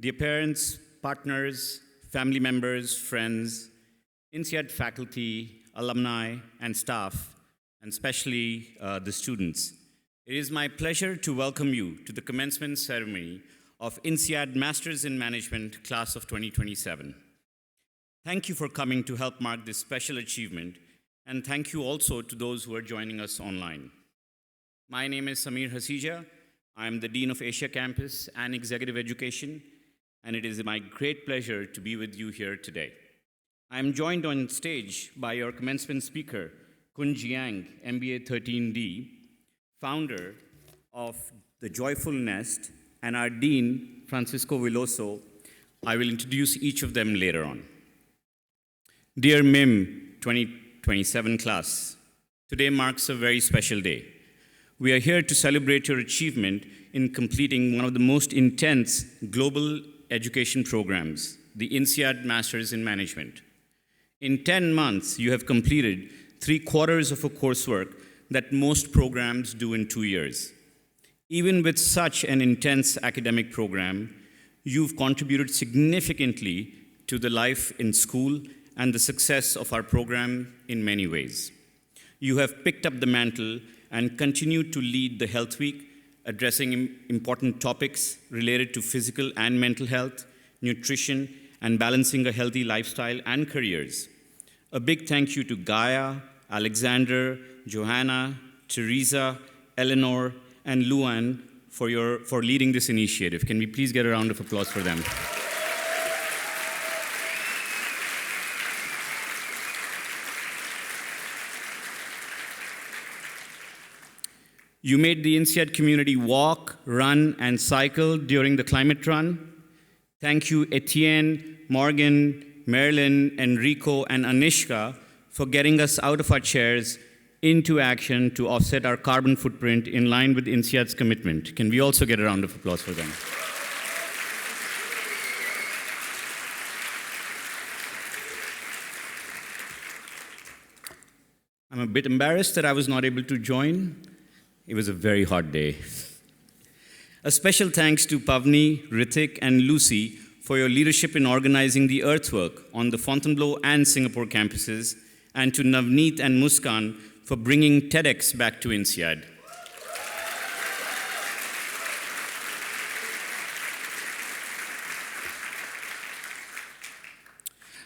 Dear parents, partners, family members, friends, INSEAD faculty, alumni, and staff, and especially the students, it is my pleasure to welcome you to the commencement ceremony of INSEAD Masters in Management Class of 2027. Thank you for coming to help mark this special achievement, and thank you also to those who are joining us online. My name is Hasija. I am the Dean of Asia Campus and Executive Education, and it is my great pleasure to be with you here today. I am joined on stage by your commencement speaker, Kun Jiang, MBA 13D, founder of The Joyful Nest, and our Dean, Francisco Veloso. I will introduce each of them later on. Dear MIM 2027 class, today marks a very special day. We are here to celebrate your achievement in completing one of the most intense global education programs, the INSEAD Masters in Management. In 10 months, you have completed 3/4 of a coursework that most programs do in 2 years. Even with such an intense academic program, you've contributed significantly to the life in school and the success of our program in many ways. You have picked up the mantle and continued to lead the Health Week, addressing important topics related to physical and mental health, nutrition, and balancing a healthy lifestyle and careers. A big thank you to Gaia, Alexander, Johanna, Teresa, Eleanor, and Luan for leading this initiative. Can we please get a round of applause for them? You made the INSEAD community walk, run, and cycle during the climate run. Thank you, Etienne, Morgan, Marilyn, Enrico, and Anishka for getting us out of our chairs into action to offset our carbon footprint in line with INSEAD's commitment. Can we also get a round of applause for them? I'm a bit embarrassed that I was not able to join. It was a very hot day. A special thanks to Pavni, Ritik, and Lucy for your leadership in organizing the earthwork on the Fontainebleau and Singapore campuses, and to Navneet and Muskan for bringing TEDx back to INSEAD.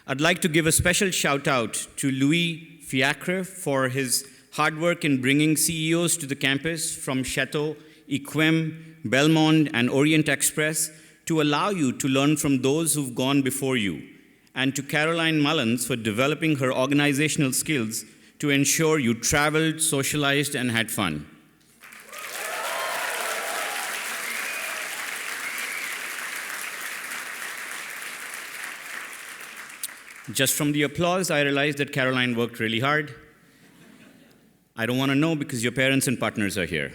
I'd like to give a special shout out to Louis Fiacre for his hard work in bringing CEOs to the campus from Chateau, Equem, Belmont, and Orient Express to allow you to learn from those who've gone before you, and to Caroline Mullins for developing her organizational skills to ensure you traveled, socialized, and had fun. Just from the applause, I realized that Caroline worked really hard. I don't want to know because your parents and partners are here.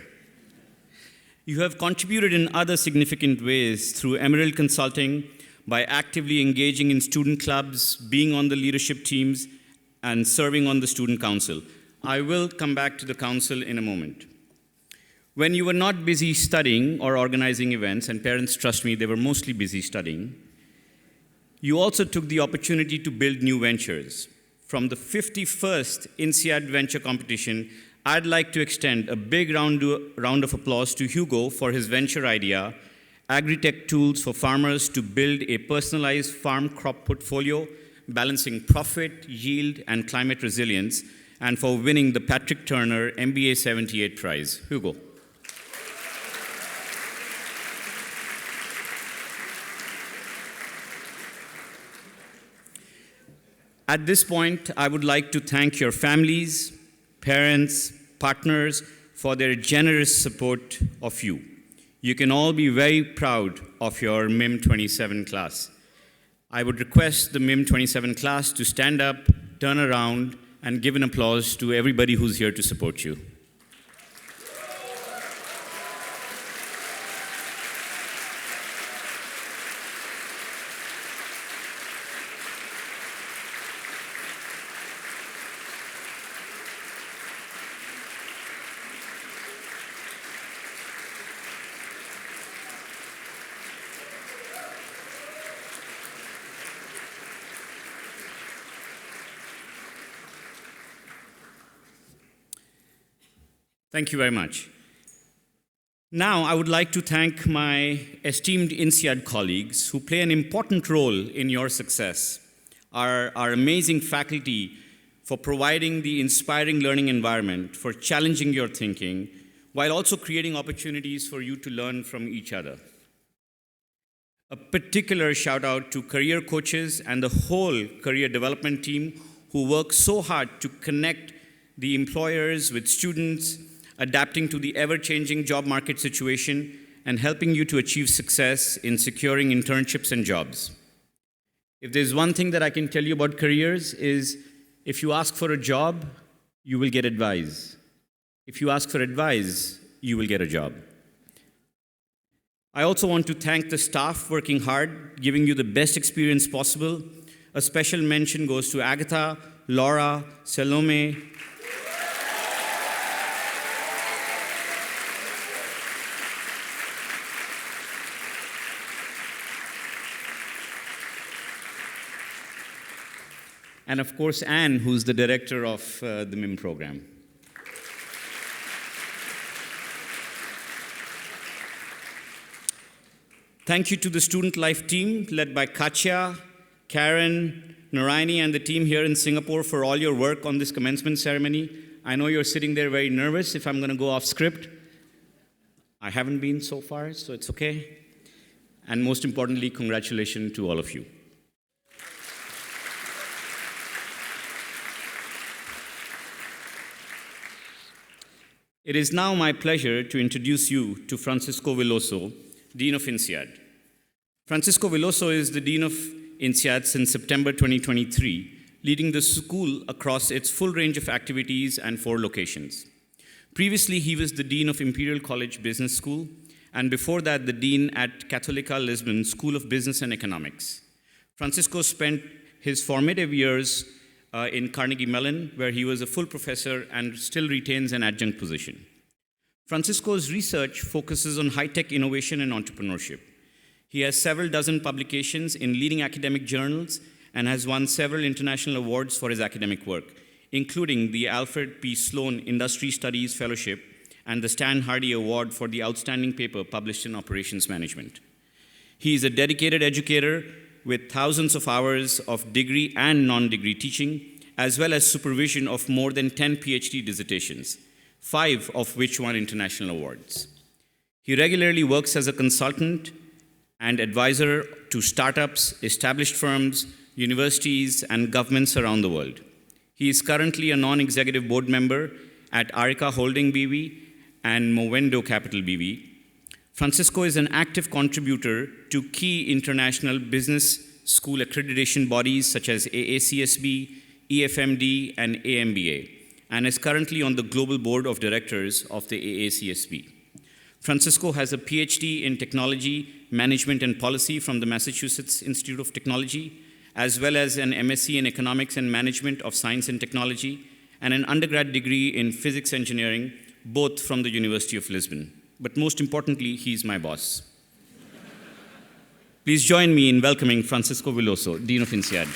You have contributed in other significant ways through Emerald Consulting by actively engaging in student clubs, being on the leadership teams, and serving on the student council. I will come back to the council in a moment. When you were not busy studying or organizing events, and parents, trust me, they were mostly busy studying, you also took the opportunity to build new ventures. From the 51st INSEAD Venture Competition, I'd like to extend a big round of applause to Hugo for his venture idea, Agri-Tech Tools for Farmers to build a personalized farm crop portfolio, balancing profit, yield, and climate resilience, and for winning the Patrick Turner MBA 78 prize. Hugo. At this point, I would like to thank your families, parents, partners for their generous support of you. You can all be very proud of your MIM 27 class. I would request the MIM 27 class to stand up, turn around, and give an applause to everybody who's here to support you. Thank you very much. Now, I would like to thank my esteemed INSEAD colleagues who play an important role in your success, our amazing faculty for providing the inspiring learning environment, for challenging your thinking, while also creating opportunities for you to learn from each other. A particular shout out to career coaches and the whole career development team who work so hard to connect the employers with students, adapting to the ever-changing job market situation, and helping you to achieve success in securing internships and jobs. If there's one thing that I can tell you about careers is, if you ask for a job, you will get advice. If you ask for advice, you will get a job. I also want to thank the staff working hard, giving you the best experience possible. A special mention goes to Agatha, Laura, Salome, and of course, Anne, who's the director of the MIM program. Thank you to the Student Life team, led by Katya, Karen, Narayani, and the team here in Singapore for all your work on this commencement ceremony. I know you're sitting there very nervous if I'm going to go off script. I haven't been so far, so it's okay. And most importantly, congratulations to all of you. It is now my pleasure to introduce you to Francisco Veloso, Dean of INSEAD. Francisco Veloso is the Dean of INSEAD since September 2023, leading the school across its full range of activities and 4 locations. Previously, he was the Dean of Imperial College Business School, and before that, the Dean at Católica Lisbon School of Business and Economics. Francisco spent his formative years in Carnegie Mellon, where he was a full professor and still retains an adjunct position. Francisco's research focuses on high-tech innovation and entrepreneurship. He has several dozen publications in leading academic journals and has won several international awards for his academic work, including the Alfred P. Sloan Industry Studies Fellowship and the Stan Hardy Award for the outstanding paper published in Operations Management. He is a dedicated educator with thousands of hours of degree and non-degree teaching, as well as supervision of more than 10 PhD dissertations, 5 of which won international awards. He regularly works as a consultant and advisor to startups, established firms, universities, and governments around the world. He is currently a non-executive board member at Arica Holding BV and Movendo Capital BV. Francisco is an active contributor to key international business school accreditation bodies such as AACSB, EFMD, and AMBA, and is currently on the global board of directors of the AACSB. Francisco has a PhD in technology, management, and policy from the Massachusetts Institute of Technology, as well as an MSc in economics and management of science and technology, and an undergrad degree in physics engineering, both from the University of Lisbon. But most importantly, he's my boss. Please join me in welcoming Francisco Veloso, Dean of INSEAD.